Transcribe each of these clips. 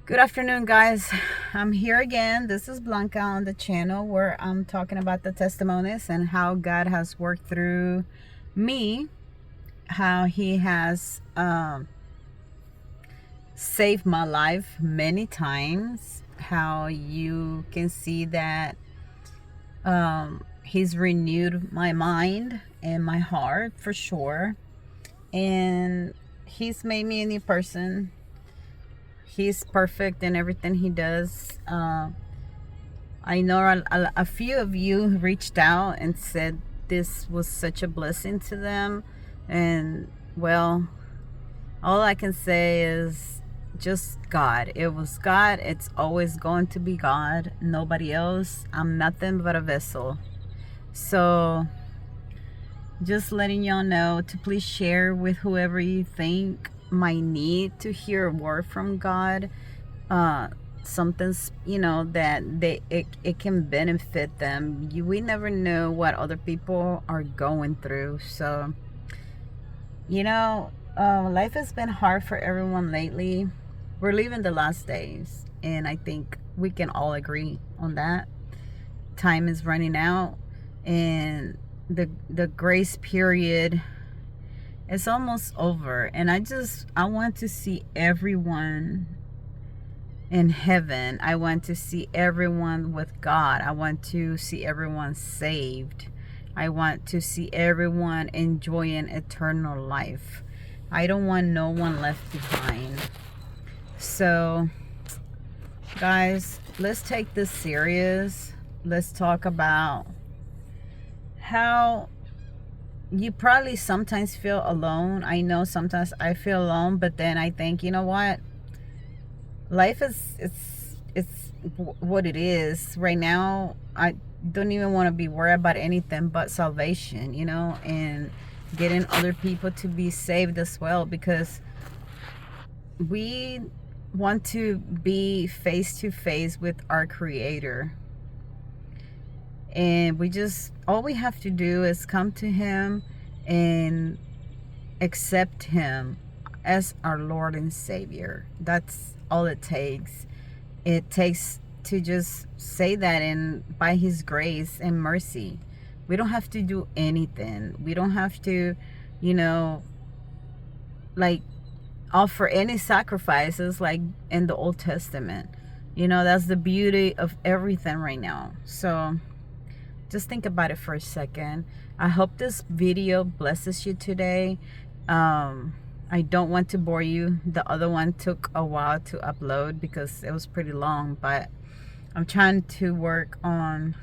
Good afternoon, guys. I'm here again. This is Blanca on the channel where I'm talking about the testimonies and how God has worked through me, how He has saved my life many times, how you can see that He's renewed my mind and my heart for sure, and He's made me a new person. He's perfect in everything He does. I know a few of you reached out and said this was such a blessing to them. And well, all I can say is just God. It was God. It's always going to be God. Nobody else. I'm nothing but a vessel. So just letting y'all know to please share with whoever you think might need to hear a word from God. Something's that it can benefit them. We never know what other people are going through. So life has been hard for everyone lately. We're living the last days, and I think we can all agree on that. Time is running out, and the grace period is almost over, and I want to see everyone in heaven. I want to see everyone with God. I want to see everyone saved. I want to see everyone enjoying eternal life. I don't want no one left behind. So, guys, let's take this serious. Let's talk about how you probably sometimes feel alone. I know sometimes I feel alone, but then I think, you know what? Life is it's what it is right now. I don't even want to be worried about anything but salvation, and getting other people to be saved as well, because we want to be face to face with our Creator, and all we have to do is come to Him and accept Him as our Lord and Savior. That's all it takes. It takes to just say that, and by His grace and mercy, we don't have to do anything. We don't have to, like, offer any sacrifices like in the Old Testament. That's the beauty of everything right now. So just think about it for a second. I hope this video blesses you today. I don't want to bore you. The other one took a while to upload because it was pretty long, but I'm trying to work on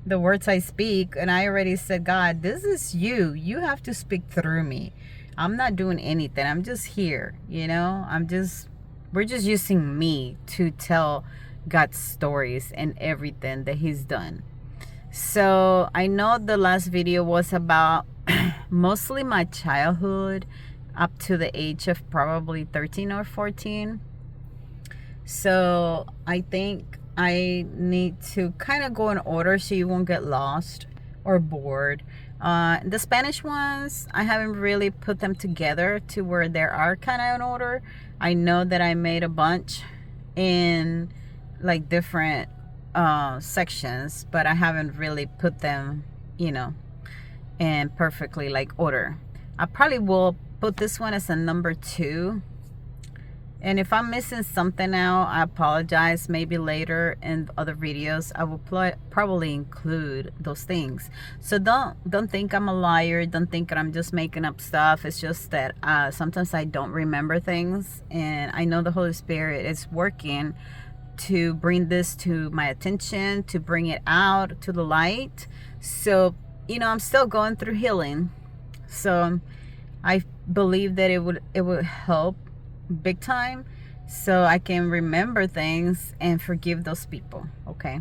the words I speak. And I already said, God, this is you. You have to speak through me. I'm not doing anything. I'm just here, we're just using me to tell God's stories and everything that He's done. So I know the last video was about mostly my childhood up to the age of probably 13 or 14. So I think I need to kind of go in order so you won't get lost or bored. The Spanish ones, I haven't really put them together to where they are kind of in order. I know that I made a bunch in like different sections, but I haven't really put them, in perfectly like order. I probably will put this one as a number 2. And if I'm missing something out, I apologize. Maybe later in other videos, I will probably include those things. So don't think I'm a liar. Don't think that I'm just making up stuff. It's just that sometimes I don't remember things, and I know the Holy Spirit is working to bring this to my attention, to bring it out to the light. So I'm still going through healing. So I believe that it would help big time, so I can remember things and forgive those people. Okay,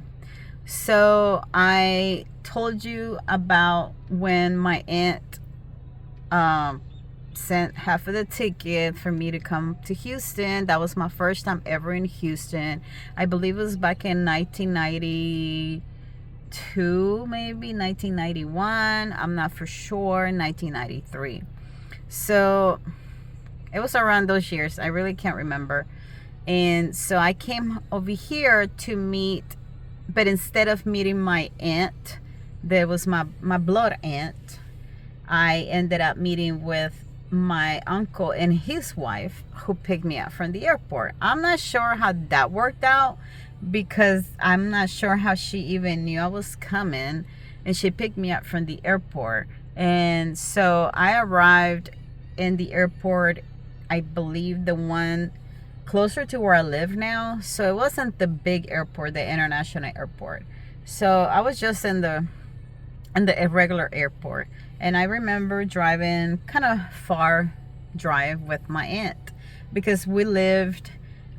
so I told you about when my aunt sent half of the ticket for me to come to Houston. That was my first time ever in Houston. I believe it was back in 1992, maybe 1991. I'm not for sure. 1993. So it was around those years. I really can't remember. And so I came over here to meet, but instead of meeting my aunt, that was my blood aunt, I ended up meeting with my uncle and his wife who picked me up from the airport. I'm not sure how that worked out because I'm not sure how she even knew I was coming, and she picked me up from the airport. And so I arrived in the airport, I believe the one closer to where I live now. So it wasn't the big airport, the international airport. So I was just in the regular airport. And I remember driving kind of far drive with my aunt because we lived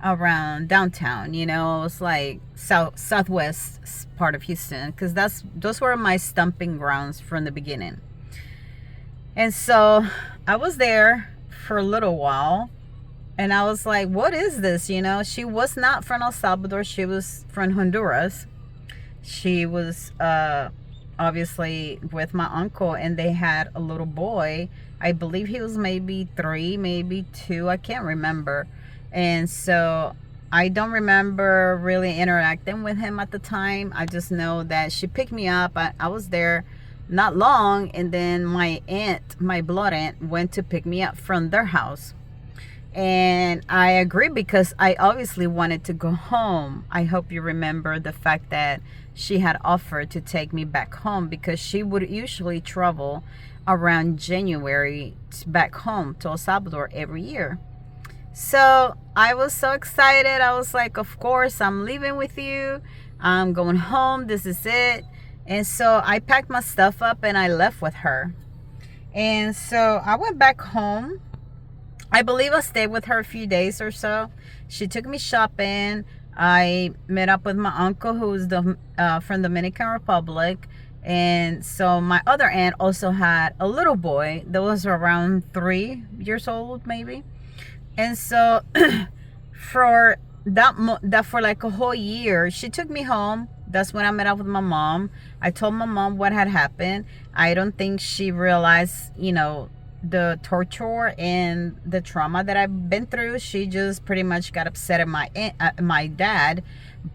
around downtown, you know. It was like southwest part of Houston, because those were my stomping grounds from the beginning. And so I was there for a little while, and I was like, what is this? You know, she was not from El Salvador. She was from Honduras. She was obviously with my uncle, and they had a little boy. I believe he was maybe 3, maybe 2. I can't remember. And so I don't remember really interacting with him at the time. I just know that she picked me up. I was there not long, and then my aunt, my blood aunt, went to pick me up from their house. And I agreed because I obviously wanted to go home. I hope you remember the fact that she had offered to take me back home, because she would usually travel around January back home to El Salvador every year. So I was so excited. I was like, of course, I'm leaving with you. I'm going home. This is it. And so I packed my stuff up and I left with her. And so I went back home. I believe I stayed with her a few days or so. She took me shopping. I met up with my uncle, who's from Dominican Republic. And so my other aunt also had a little boy that was around 3 years old, maybe. And so for that for like a whole year, she took me home. That's when I met up with my mom. I told my mom what had happened. I don't think she realized, you know, the torture and the trauma that I've been through. She just pretty much got upset at my dad,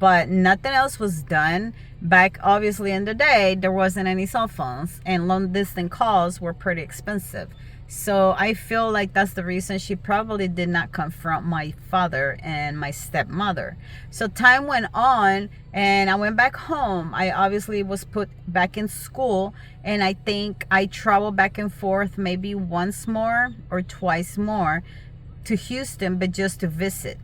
but nothing else was done. Back obviously in the day, there wasn't any cell phones, and long distance calls were pretty expensive. So I feel like that's the reason she probably did not confront my father and my stepmother. So time went on, and I went back home. I obviously was put back in school, and I think I traveled back and forth maybe once more or twice more to Houston, but just to visit.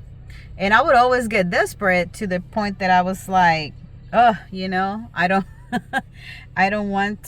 And I would always get desperate to the point that I was like, oh, you know, I don't I don't want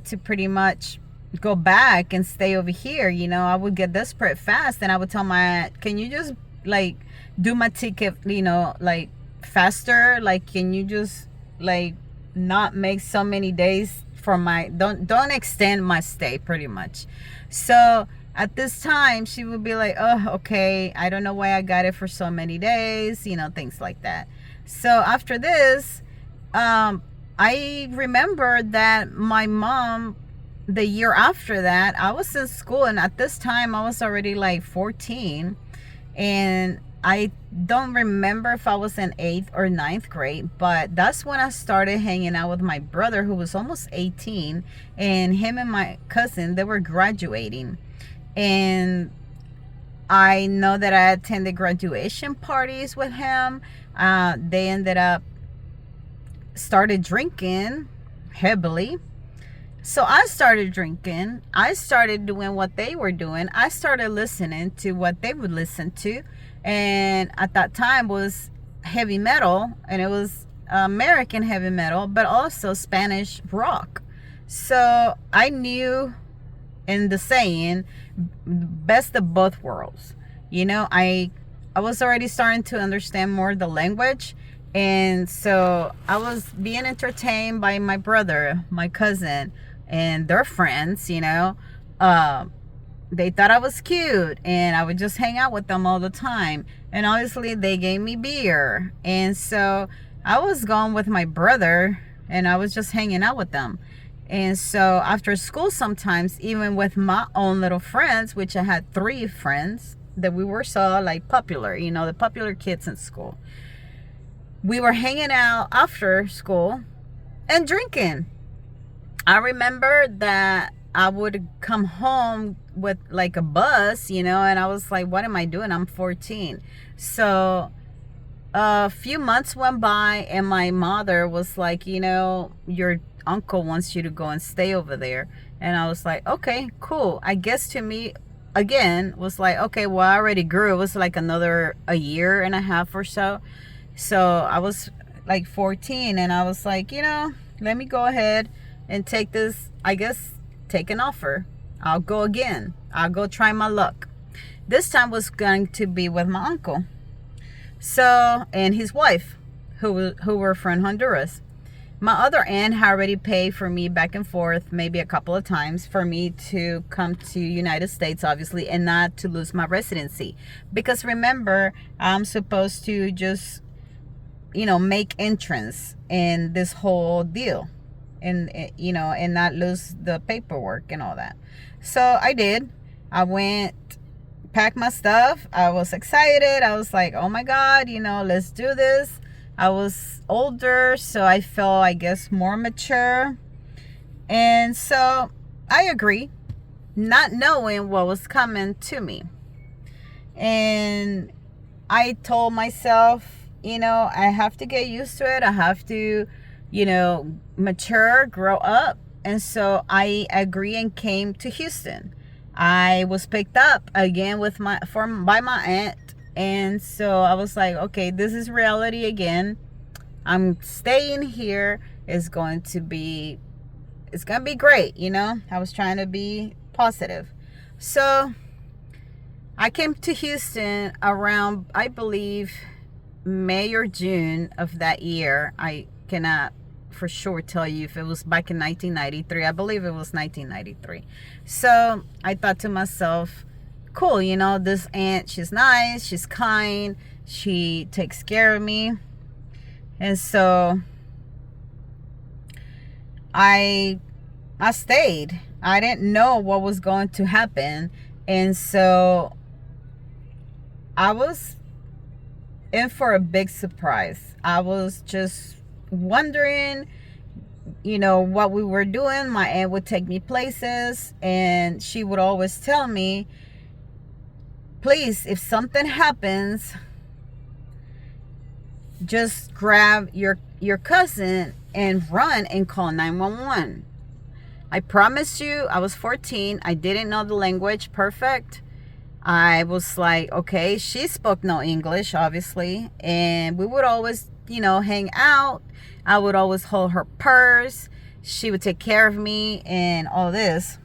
to pretty much go back and stay over here. You know, I would get desperate fast, and I would tell my aunt, can you just like do my ticket, you know, like faster? Like, can you just like not make so many days for my, don't extend my stay pretty much. So at this time she would be like, oh, okay, I don't know why I got it for so many days, you know, things like that. So after this, I remember that my mom, the year after that, I was in school, and at this time I was already like 14, and I don't remember if I was in 8th or 9th grade, but that's when I started hanging out with my brother, who was almost 18, and him and my cousin, they were graduating. And I know that I attended graduation parties with him. They ended up started drinking heavily. So I started drinking. I started doing what they were doing. I started listening to what they would listen to. And at that time was heavy metal, and it was American heavy metal, but also Spanish rock. So I knew, in the saying, best of both worlds. You know, I was already starting to understand more the language. And so I was being entertained by my brother, my cousin, and their friends, you know. They thought I was cute, and I would just hang out with them all the time. And obviously they gave me beer. And so I was going with my brother, and I was just hanging out with them. And so after school, sometimes, even with my own little friends, which I had 3 friends, that we were so like popular, you know, the popular kids in school. We were hanging out after school and drinking. I remember that I would come home with like a bus, you know, and I was like, what am I doing? I'm 14. So a few months went by, and my mother was like, you know, your uncle wants you to go and stay over there. And I was like, okay, cool. I guess to me, again, was like, okay, well, I already grew. It was like another a year and a half or so. So I was like 14, and I was like, you know, let me go ahead and take this, I guess, take an offer. I'll go again. I'll go try my luck. This time was going to be with my uncle. So, and his wife, who were from Honduras. My other aunt had already paid for me back and forth, maybe a couple of times, for me to come to United States, obviously, and not to lose my residency. Because remember, I'm supposed to just, you know, make entrance in this whole deal, and, you know, and not lose the paperwork and all that. So I did. I went, packed my stuff. I was excited. I was like, oh my God, you know, let's do this. I was older, so I felt, I guess, more mature. And so I agree, not knowing what was coming to me. And I told myself, you know, I have to get used to it. I have to, you know, mature, grow up. And so I agree and came to Houston. I was picked up again by my aunt. And so I was like, okay, this is reality again. I'm staying here. It's going to be great, you know. I was trying to be positive. So I came to Houston around, I believe, May or June of that year. I cannot for sure tell you if it was back in 1993. I believe it was 1993. So I thought to myself, cool, you know, this aunt, she's nice, she's kind, she takes care of me. And so I stayed. I didn't know what was going to happen. And so I was in for a big surprise. I was just wondering, you know, what we were doing. My aunt would take me places, and she would always tell me, please, if something happens, just grab your cousin and run and call 911. I promise you, I was 14. I didn't know the language perfect. I was like, okay, she spoke no English, obviously. And we would always, you know, hang out. I would always hold her purse. She would take care of me and all this.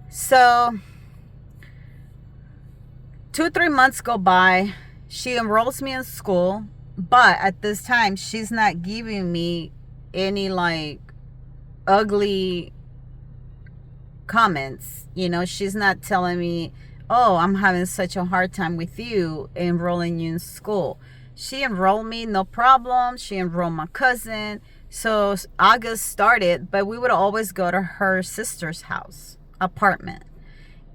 So 2-3 months go by. She enrolls me in school. But at this time, she's not giving me any like ugly comments. You know, she's not telling me, oh, I'm having such a hard time with you enrolling you in school. She enrolled me, no problem. She enrolled my cousin. So August started, but we would always go to her sister's house, apartment.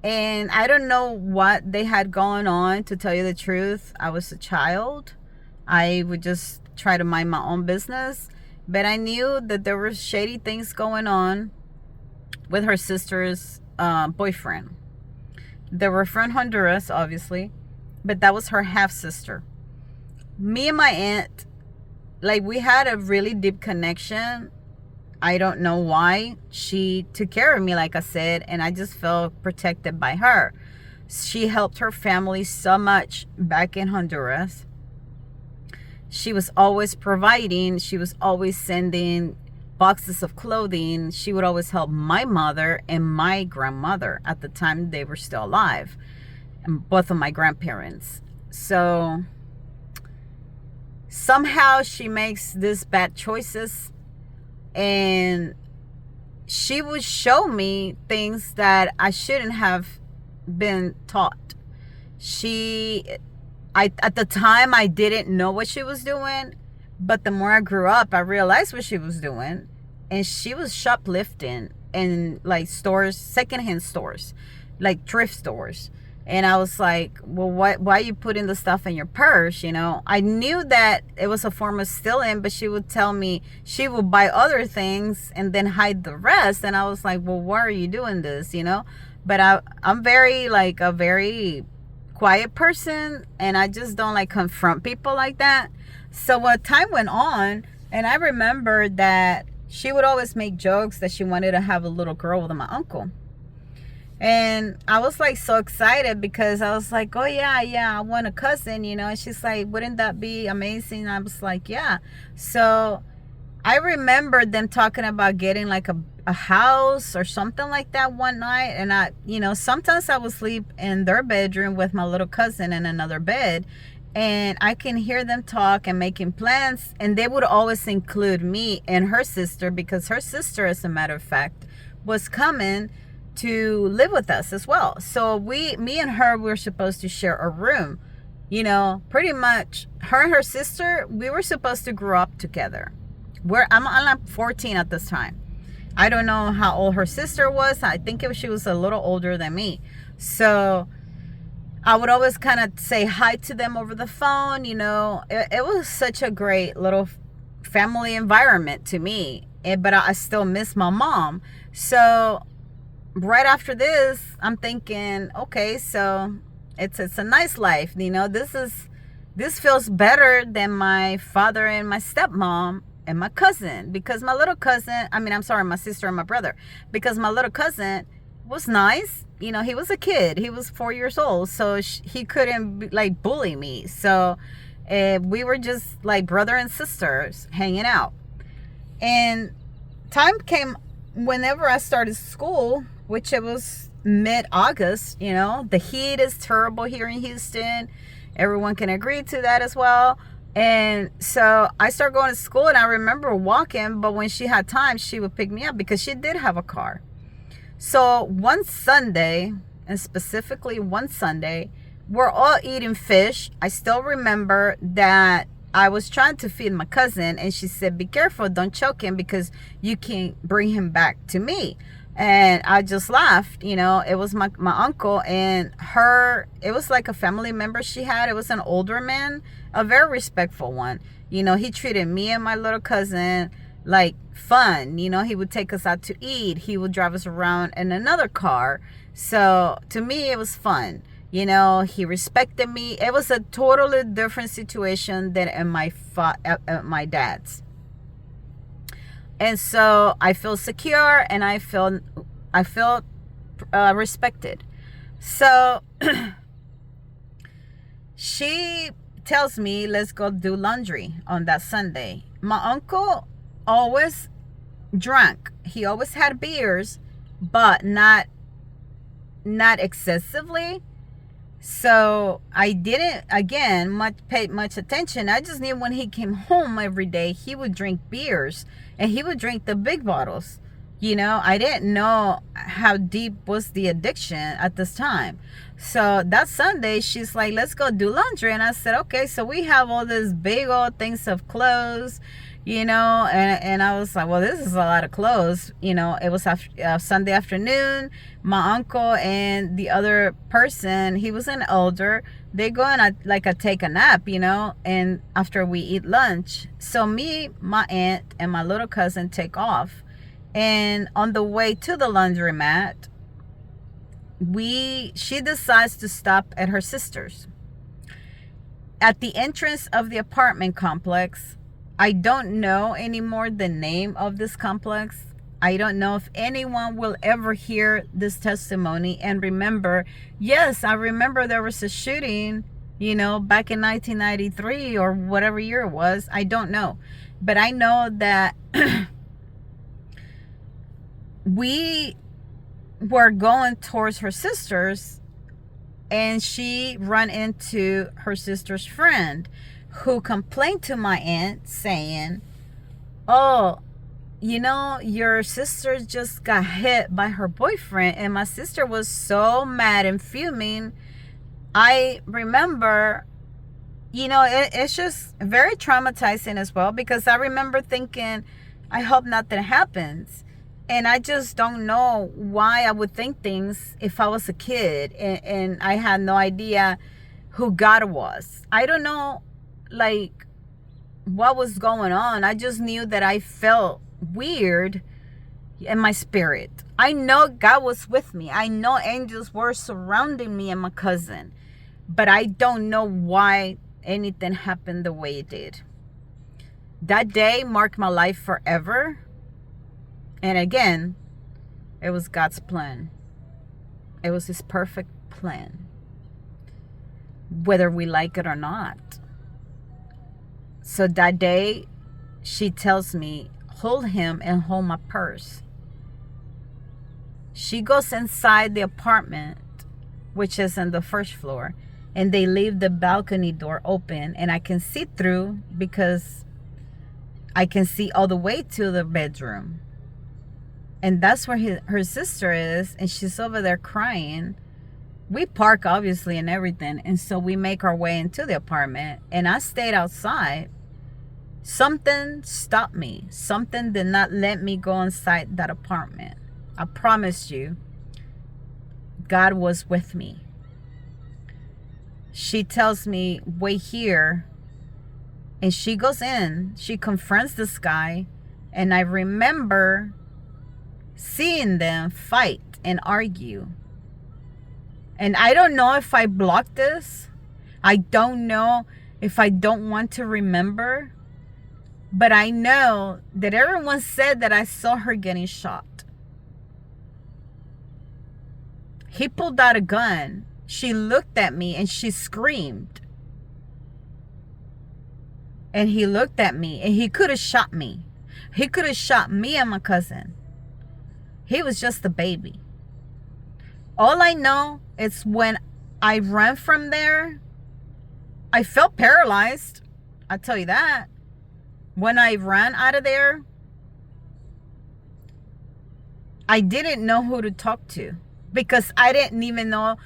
And I don't know what they had going on, to tell you the truth. I was a child. I would just try to mind my own business. But I knew that there were shady things going on with her sister's boyfriend. They were from Honduras, obviously, but that was her half-sister. Me and my aunt, like, we had a really deep connection. I don't know why. She took care of me, like I said, and I just felt protected by her. She helped her family so much back in Honduras. She was always providing. She was always sending boxes of clothing. She would always help my mother and my grandmother at the time they were still alive, and both of my grandparents. So somehow she makes these bad choices, and she would show me things that I shouldn't have been taught. At the time, I didn't know what she was doing, but the more I grew up, I realized what she was doing. And she was shoplifting in like stores, secondhand stores, like thrift stores. And I was like, well, why are you putting the stuff in your purse? You know, I knew that it was a form of stealing, but she would tell me she would buy other things and then hide the rest. And I was like, well, why are you doing this? You know, but I'm very like a very quiet person, and I just don't like confront people like that. So when time went on, and I remember that she would always make jokes that she wanted to have a little girl with my uncle. And I was like so excited because I was like, oh yeah, I want a cousin, you know. And she's like, wouldn't that be amazing? I was like, yeah. So I remember them talking about getting like a house or something like that one night. And I, you know, sometimes I would sleep in their bedroom with my little cousin in another bed. And I can hear them talk and making plans. And they would always include me and her sister, because her sister, as a matter of fact, was coming to live with us as well. So me and her, we were supposed to share a room. You know, pretty much her and her sister, we were supposed to grow up together. I'm 14 at this time. I don't know how old her sister was. I think she was a little older than me. So I would always kind of say hi to them over the phone. You know, it was such a great little family environment to me. But I still miss my mom. So right after this, I'm thinking, okay, so it's a nice life. You know, this feels better than my father and my stepmom and my cousin, because my little cousin, my sister and my brother, because my little cousin was nice. You know, he was a kid. He was 4 years old. So he couldn't like bully me. So we were just like brother and sisters hanging out. And time came whenever I started school, which it was mid-August. You know, the heat is terrible here in Houston. Everyone can agree to that as well. And so I started going to school, and I remember walking, but when she had time, she would pick me up because she did have a car. So one Sunday, and specifically one Sunday, we're all eating fish. I still remember that I was trying to feed my cousin, and she said, be careful, don't choke him, because you can bring him back to me. And I just laughed. You know, it was my uncle and her. It was like a family member she had. It was an older man, a very respectful one. You know, he treated me and my little cousin like fun. You know, he would take us out to eat. He would drive us around in another car. So to me, it was fun. You know, he respected me. It was a totally different situation than in my dad's. And so I feel secure, and I feel respected. So she tells me, let's go do laundry on that Sunday. My uncle always drank. He always had beers, but not excessively. So I didn't, again, pay much attention. I just knew when he came home every day, he would drink beers, and he would drink the big bottles. You know, I didn't know how deep was the addiction at this time. So that Sunday, she's like, let's go do laundry. And I said, okay. So we have all these big old things of clothes, you know, and I was like, well, this is a lot of clothes. You know, it was Sunday afternoon. My uncle and the other person, he was an elder, they go and take a nap, you know, and after we eat lunch. So me, my aunt, and my little cousin take off. And on the way to the laundromat, she decides to stop at her sister's. At the entrance of the apartment complex, I don't know anymore the name of this complex. I don't know if anyone will ever hear this testimony and remember, yes, I remember there was a shooting, you know, back in 1993 or whatever year it was. I don't know. But I know that we were going towards her sister's, and she ran into her sister's friend, who complained to my aunt saying, oh, you know, your sister just got hit by her boyfriend. And my sister was so mad and fuming. I remember, you know, it's just very traumatizing as well, because I remember thinking, I hope nothing happens. And I just don't know why I would think things if I was a kid and I had no idea who God was. I don't know, like, what was going on. I just knew that I felt weird in my spirit. I know God was with me. I know angels were surrounding me and my cousin. But I don't know why anything happened the way it did. That day marked my life forever. And again, it was God's plan. It was his perfect plan. Whether we like it or not. So that day, she tells me, hold him and hold my purse. She goes inside the apartment, which is on the first floor, and they leave the balcony door open, and I can see through because I can see all the way to the bedroom. And that's where her sister is, and she's over there crying. We park, obviously, and everything, and so we make our way into the apartment, and I stayed outside. Something stopped me. Something did not let me go inside that apartment. I promise you, God was with me. She tells me, wait here. And she goes in. She confronts this guy. And I remember seeing them fight and argue. And I don't know if I blocked this. I don't know if I don't want to remember. But I know that everyone said that I saw her getting shot. He pulled out a gun. She looked at me and she screamed. And he looked at me and he could have shot me. He could have shot me and my cousin. He was just a baby. All I know is when I ran from there, I felt paralyzed. I'll tell you that. When I ran out of there, I didn't know who to talk to because I didn't even know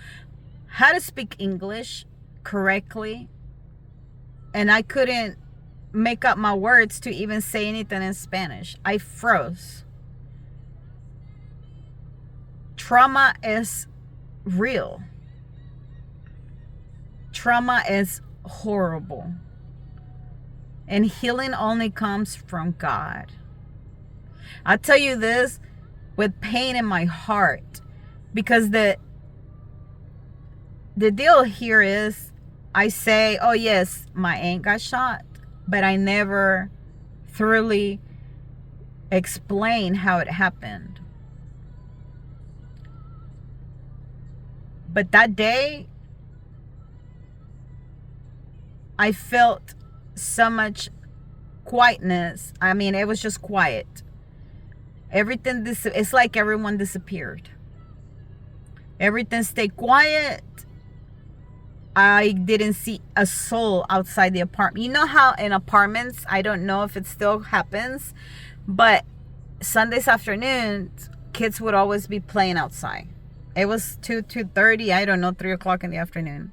how to speak English correctly. And I couldn't make up my words to even say anything in Spanish. I froze. Trauma is real. Trauma is horrible. And healing only comes from God. I'll tell you this with pain in my heart. Because the deal here is, I say, oh yes, my aunt got shot. But I never thoroughly explain how it happened. But that day, I felt so much quietness. I mean, it was just quiet. Everything, it's like everyone disappeared. Everything stayed quiet. I didn't see a soul outside the apartment. You know how in apartments, I don't know if it still happens, but Sundays afternoons, kids would always be playing outside. It was 2:30, I don't know, 3 o'clock in the afternoon.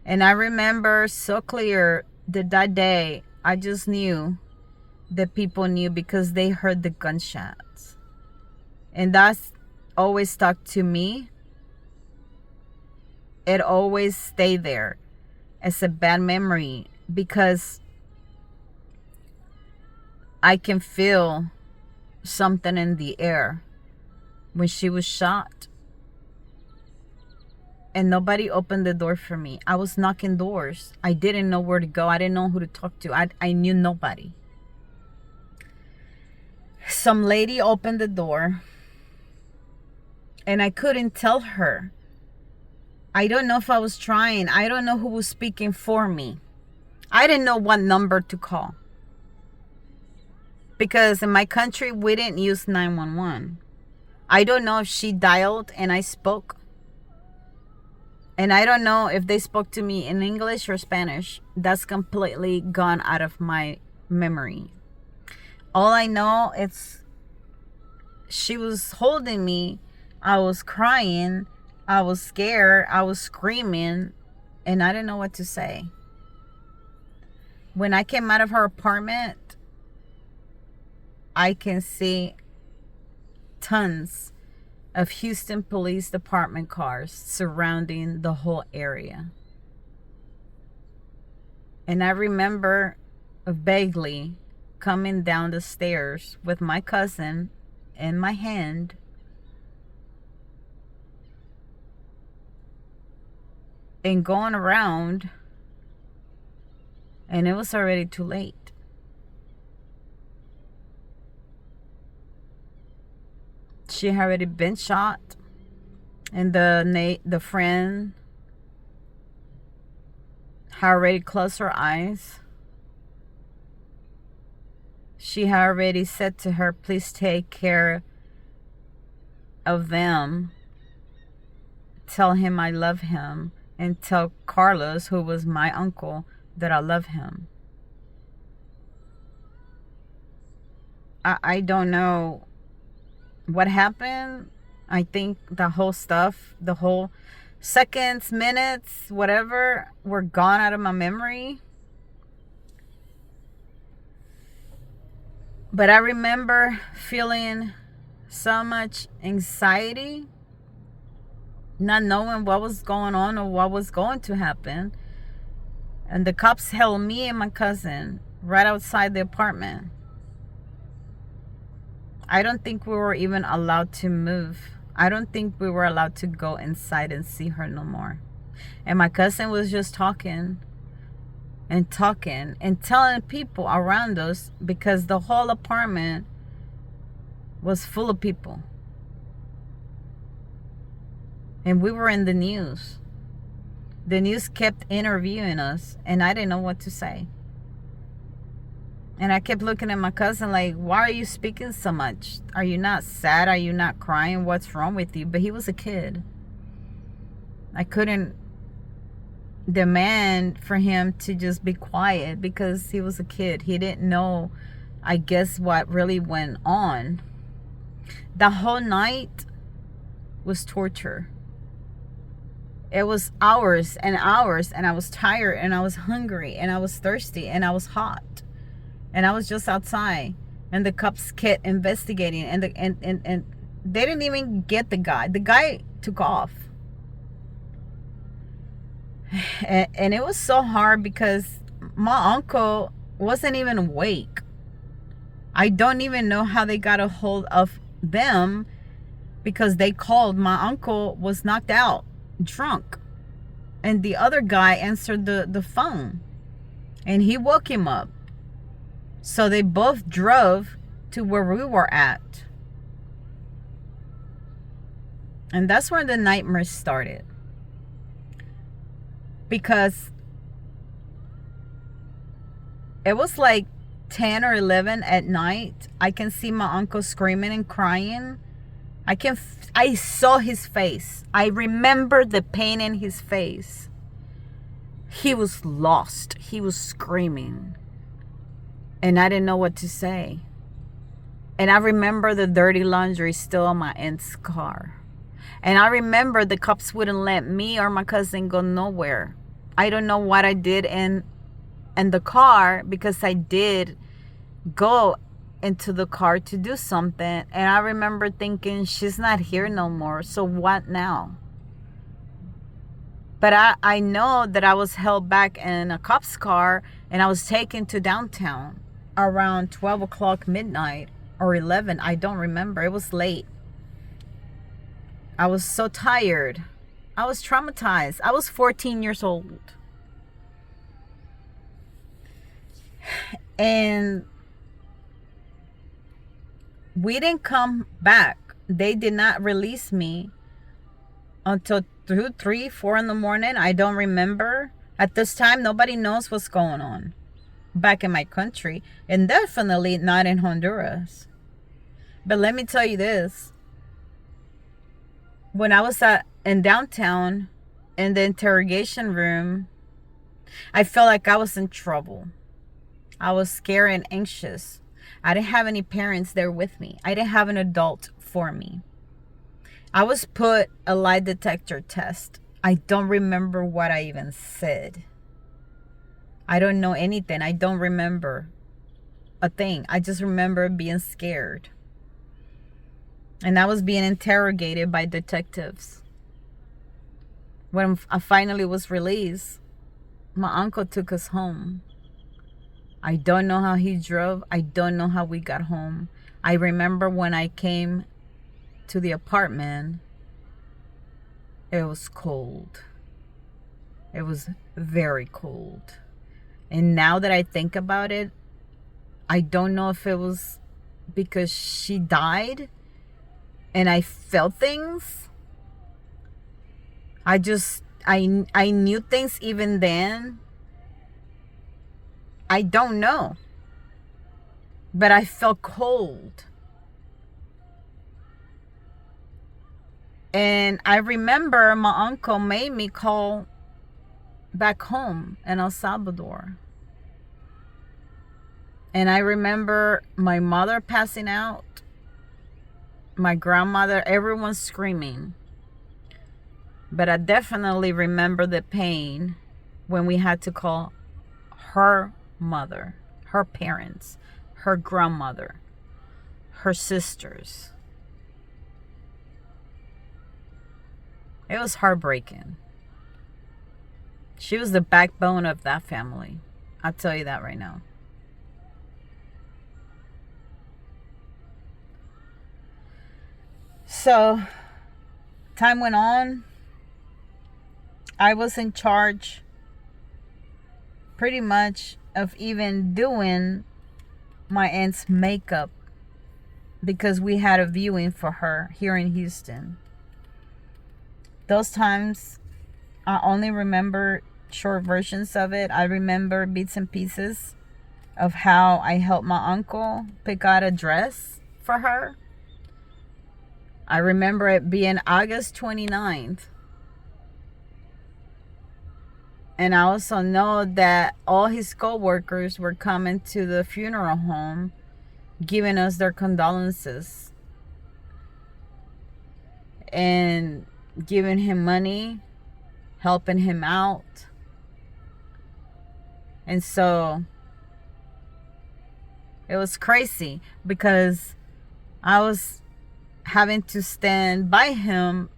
And I remember so clear that day, I just knew that people knew because they heard the gunshots. And that's always stuck to me. It always stayed there as a bad memory because I can feel something in the air when she was shot. And nobody opened the door for me. I was knocking doors. I didn't know where to go. I didn't know who to talk to. I knew nobody. Some lady opened the door. And I couldn't tell her. I don't know if I was trying. I don't know who was speaking for me. I didn't know what number to call. Because in my country, we didn't use 911. I don't know if she dialed and I spoke. And I don't know if they spoke to me in English or Spanish. That's completely gone out of my memory. All I know is she was holding me. I was crying. I was scared. I was screaming. And I didn't know what to say. When I came out of her apartment, I can see tons of Houston Police Department cars surrounding the whole area. And I remember vaguely coming down the stairs with my cousin in my hand, and going around, and it was already too late. She had already been shot, and the friend had already closed her eyes. She had already said to her, please take care of them. Tell him I love him, and tell Carlos, who was my uncle, that I love him. I don't know what happened. I think the whole stuff, the whole seconds, minutes, whatever, were gone out of my memory. But I remember feeling so much anxiety, not knowing what was going on or what was going to happen. And the cops held me and my cousin right outside the apartment. I don't think we were even allowed to move. I don't think we were allowed to go inside and see her no more. And my cousin was just talking and telling people around us, because the whole apartment was full of people. And we were in the news. The news kept interviewing us, and I didn't know what to say. And I kept looking at my cousin like, why are you speaking so much? Are you not sad? Are you not crying? What's wrong with you? But he was a kid. I couldn't demand for him to just be quiet because he was a kid. He didn't know, I guess, what really went on. The whole night was torture. It was hours and hours, and I was tired, and I was hungry, and I was thirsty, and I was hot. And I was just outside, and the cops kept investigating, and they didn't even get the guy. The guy took off. And it was so hard because my uncle wasn't even awake. I don't even know how they got a hold of them, because they called. My uncle was knocked out, drunk. And the other guy answered the phone, and he woke him up. So they both drove to where we were at. And that's where the nightmares started. Because it was like 10 or 11 at night. I can see my uncle screaming and crying. I saw his face. I remember the pain in his face. He was lost. He was screaming. And I didn't know what to say. And I remember the dirty laundry still on my aunt's car. And I remember the cops wouldn't let me or my cousin go nowhere. I don't know what I did in the car, because I did go into the car to do something. And I remember thinking, she's not here no more. So what now? But I know that I was held back in a cop's car, and I was taken to downtown around 12 o'clock midnight or 11. I don't remember. It was late. I was so tired. I was traumatized. I was 14 years old. And we didn't come back. They did not release me until 2, 3, 4 in the morning. I don't remember. At this time, nobody knows what's going on back in my country, and definitely not in Honduras. But let me tell you this. When I was in downtown in the interrogation room, I felt like I was in trouble. I was scared and anxious. I didn't have any parents there with me. I didn't have an adult for me. I was put a lie detector test. I don't remember what I even said. I don't know anything. I don't remember a thing. I just remember being scared. And I was being interrogated by detectives. When I finally was released, my uncle took us home. I don't know how he drove. I don't know how we got home. I remember when I came to the apartment, it was cold. It was very cold. And now that I think about it, I don't know if it was because she died and I felt things. I knew things even then. I don't know. But I felt cold. And I remember my uncle made me call back home in El Salvador. And I remember my mother passing out, my grandmother, everyone screaming. But I definitely remember the pain when we had to call her mother, her parents, her grandmother, her sisters. It was heartbreaking. She was the backbone of that family. I'll tell you that right now. So, time went on. I was in charge pretty much of even doing my aunt's makeup because we had a viewing for her here in Houston. Those times, I only remember short versions of it. I remember bits and pieces of how I helped my uncle pick out a dress for her. I remember it being August 29th. And I also know that all his co-workers were coming to the funeral home, giving us their condolences and giving him money, helping him out. And so it was crazy because I was having to stand by him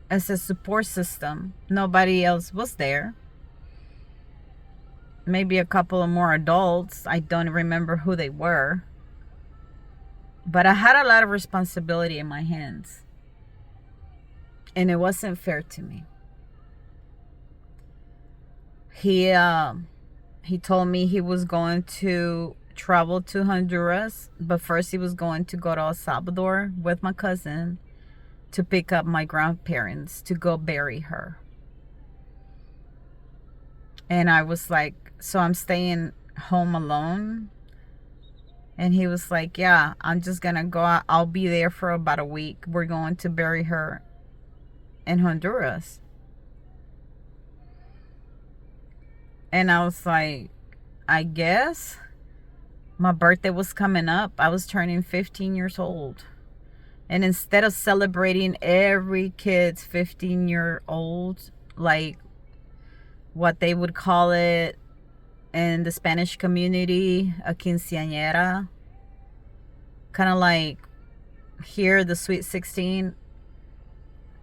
as a support system. Nobody else was there. Maybe a couple of more adults. I don't remember who they were. But I had a lot of responsibility in my hands. And it wasn't fair to me. He told me he was going to travel to Honduras, but first he was going to go to El Salvador with my cousin to pick up my grandparents to go bury her. And I was like, so I'm staying home alone? And he was like, yeah, I'm just gonna go out. I'll be there for about a week. We're going to bury her in Honduras. And I was like, I guess. My birthday was coming up. I was turning 15 years old. And instead of celebrating every kid's 15-year-old, like what they would call it in the Spanish community, a quinceañera, kind of like here, the Sweet 16,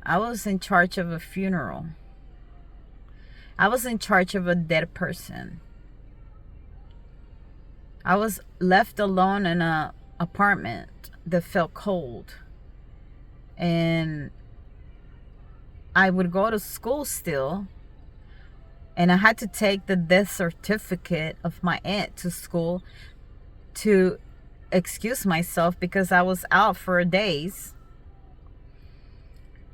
I was in charge of a funeral. I was in charge of a dead person. I was left alone in an apartment that felt cold. And I would go to school still. And I had to take the death certificate of my aunt to school to excuse myself because I was out for days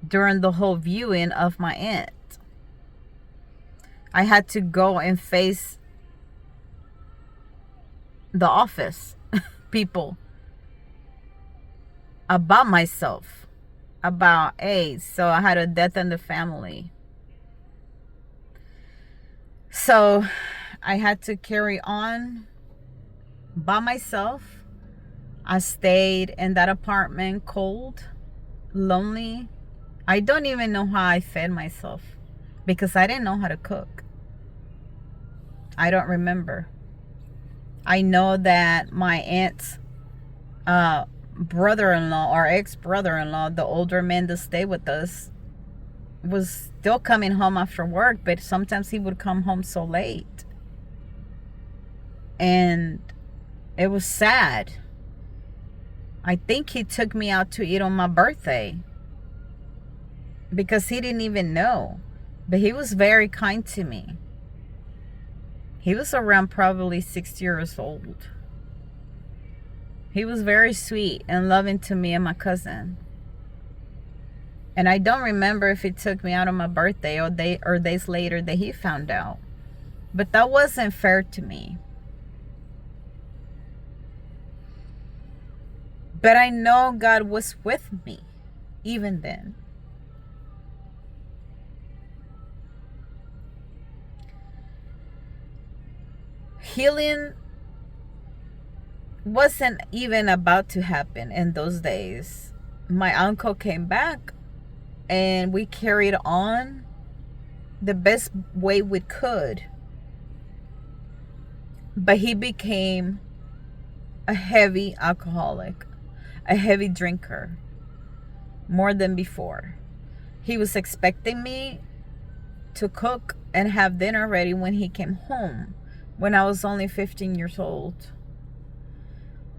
during the whole viewing of my aunt. I had to go and face the office people about myself, about AIDS. So I had a death in the family. So I had to carry on by myself. I stayed in that apartment cold, lonely. I don't even know how I fed myself because I didn't know how to cook. I don't remember. I know that my aunt's brother-in-law, our ex-brother-in-law, the older man that stayed with us, was still coming home after work, but sometimes he would come home so late. And it was sad. I think he took me out to eat on my birthday because he didn't even know. But he was very kind to me. He was around probably 6 years old. He was very sweet and loving to me and my cousin. And I don't remember if he took me out on my birthday or days later that he found out. But that wasn't fair to me. But I know God was with me even then. Healing wasn't even about to happen in those days. My uncle came back and we carried on the best way we could. But he became a heavy alcoholic, a heavy drinker, more than before. He was expecting me to cook and have dinner ready when he came home, when I was only 15 years old.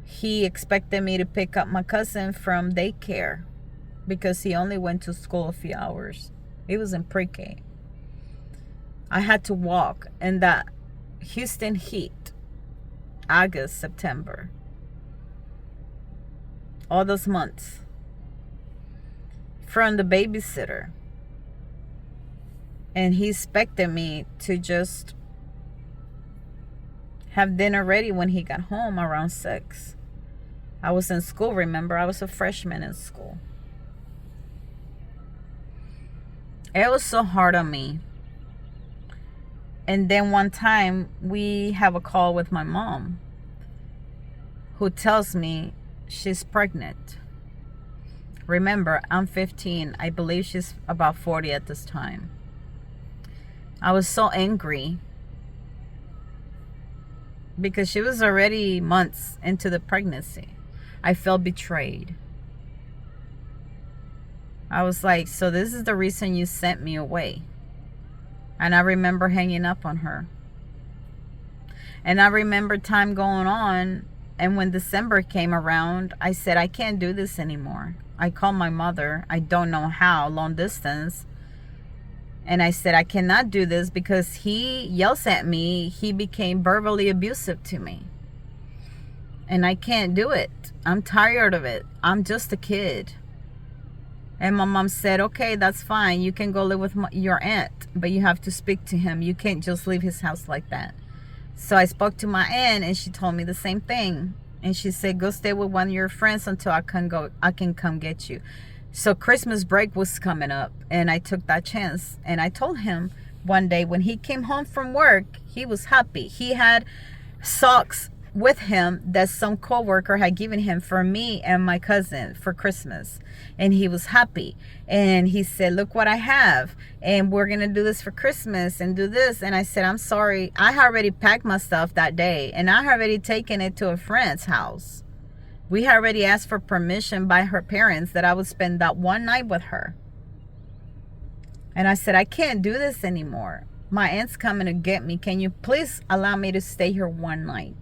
He expected me to pick up my cousin from daycare because he only went to school a few hours. He was in pre-K. I had to walk in that Houston heat, August, September, all those months, from the babysitter. And he expected me to just have dinner ready when he got home around 6. I was in school, remember? I was a freshman in school. It was so hard on me. And then one time we have a call with my mom, who tells me she's pregnant. Remember, I'm 15. I believe she's about 40 at this time. I was so angry because she was already months into the pregnancy. I felt betrayed. I was like, so this is the reason you sent me away. And I remember hanging up on her. And I remember time going on. And when December came around, I said, I can't do this anymore. I called my mother. I don't know how, long distance. And I said, I cannot do this because he yells at me. He became verbally abusive to me. And I can't do it. I'm tired of it. I'm just a kid. And my mom said, okay, that's fine. You can go live with your aunt, but you have to speak to him. You can't just leave his house like that. So I spoke to my aunt and she told me the same thing. And she said, go stay with one of your friends until I can come get you. So Christmas break was coming up and I took that chance. And I told him one day when he came home from work, he was happy. He had socks with him that some coworker had given him for me and my cousin for Christmas, and he was happy. And he said, look what I have, and we're gonna do this for Christmas and do this. And I said, I'm sorry, I had already packed my stuff that day and I had already taken it to a friend's house. We had already asked for permission by her parents that I would spend that one night with her. And I said, I can't do this anymore. My aunt's coming to get me. Can you please allow me to stay here one night?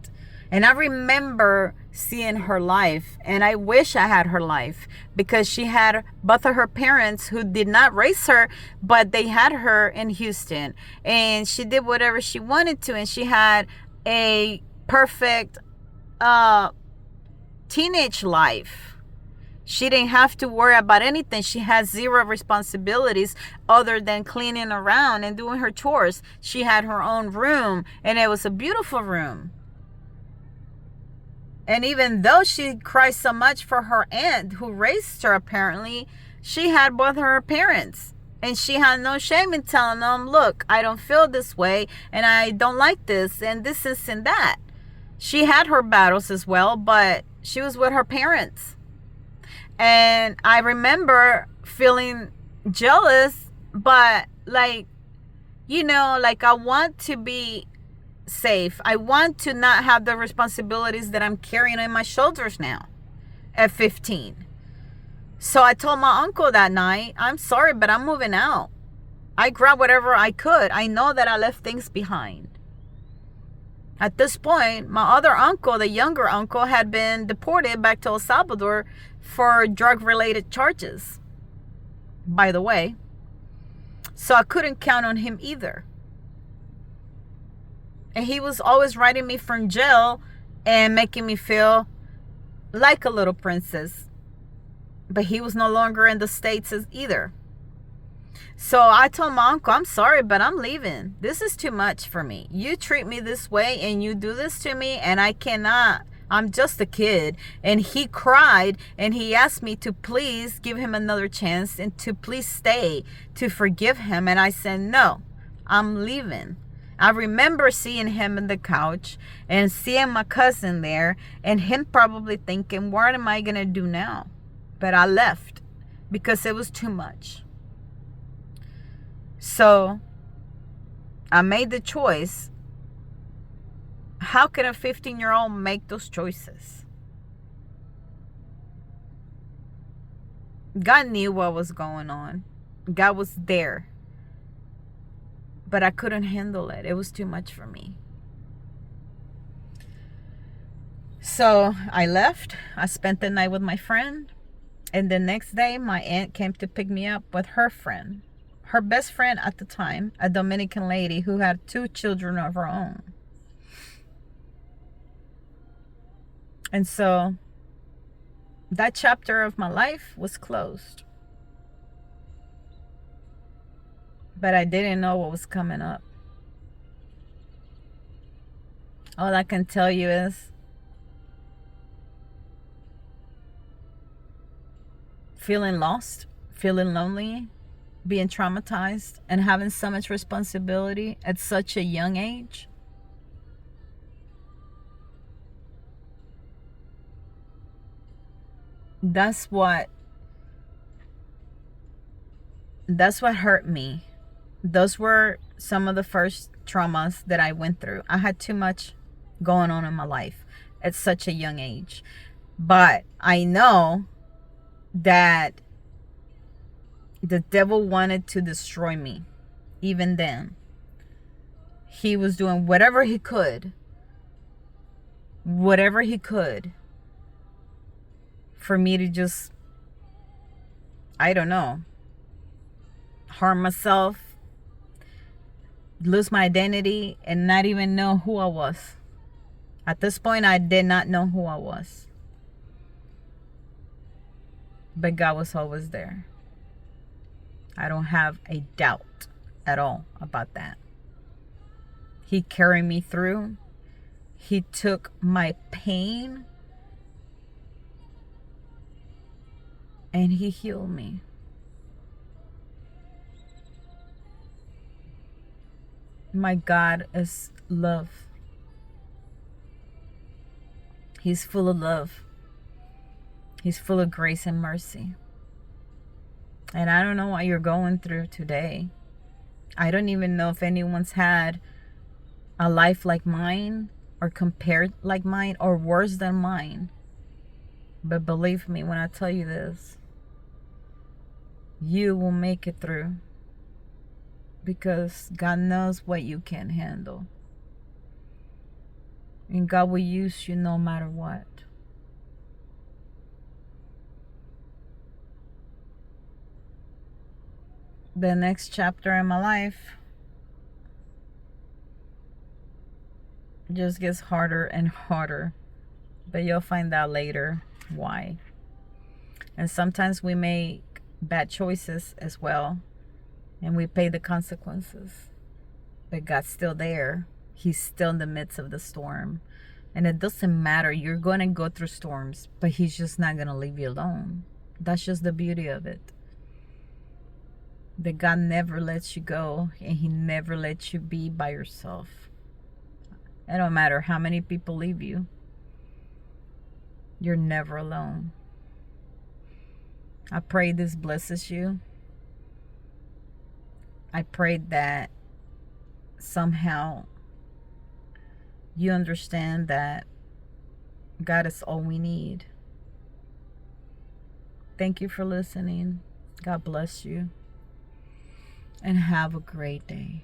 And I remember seeing her life, and I wish I had her life, because she had both of her parents who did not raise her, but they had her in Houston, and she did whatever she wanted to, and she had a perfect teenage life. She didn't have to worry about anything. She had zero responsibilities other than cleaning around and doing her chores. She had her own room, and it was a beautiful room. And even though she cried so much for her aunt who raised her, apparently, she had both of her parents. And she had no shame in telling them, look, I don't feel this way, and I don't like this, and this and that. She had her battles as well, but she was with her parents. And I remember feeling jealous, but like I want to be safe. I want to not have the responsibilities that I'm carrying on my shoulders now. at 15. So I told my uncle that night, I'm sorry, but I'm moving out. I grabbed whatever I could. I know that I left things behind. At this point, my other uncle, the younger uncle, had been deported back to El Salvador for drug-related charges, by the way. So I couldn't count on him either. And he was always writing me from jail and making me feel like a little princess. But he was no longer in the States either. So I told my uncle, I'm sorry, but I'm leaving. This is too much for me. You treat me this way and you do this to me, and I cannot. I'm just a kid. And he cried and he asked me to please give him another chance and to please stay, to forgive him. And I said, no, I'm leaving. I remember seeing him in the couch and seeing my cousin there and him probably thinking, what am I going to do now? But I left because it was too much. So I made the choice. How can a 15-year-old make those choices? God knew what was going on. God was there. But I couldn't handle it. It was too much for me. So I left. I spent the night with my friend. And the next day, my aunt came to pick me up with her friend. Her best friend at the time, a Dominican lady who had 2 children of her own. And so that chapter of my life was closed. But I didn't know what was coming up. All I can tell you is feeling lost, feeling lonely, being traumatized, and having so much responsibility at such a young age. That's what hurt me. Those were some of the first traumas that I went through. I had too much going on in my life at such a young age. But I know that the devil wanted to destroy me. Even then, he was doing whatever he could for me to just, I don't know, harm myself, lose my identity, and not even know who I was. At this point, I did not know who I was. But God was always there. I don't have a doubt at all about that. He carried me through. He took my pain and he healed me. My God is love. He's full of love. He's full of grace and mercy. And I don't know what you're going through today. I don't even know if anyone's had a life like mine or compared like mine or worse than mine. But believe me when I tell you this, you will make it through. Because God knows what you can handle. And God will use you no matter what. The next chapter in my life just gets harder and harder. But you'll find out later why. And sometimes we make bad choices as well. And we pay the consequences. But God's still there. He's still in the midst of the storm. And it doesn't matter. You're going to go through storms. But He's just not going to leave you alone. That's just the beauty of it. That God never lets you go. And He never lets you be by yourself. It don't matter how many people leave you. You're never alone. I pray this blesses you. I pray that somehow you understand that God is all we need. Thank you for listening. God bless you. And have a great day.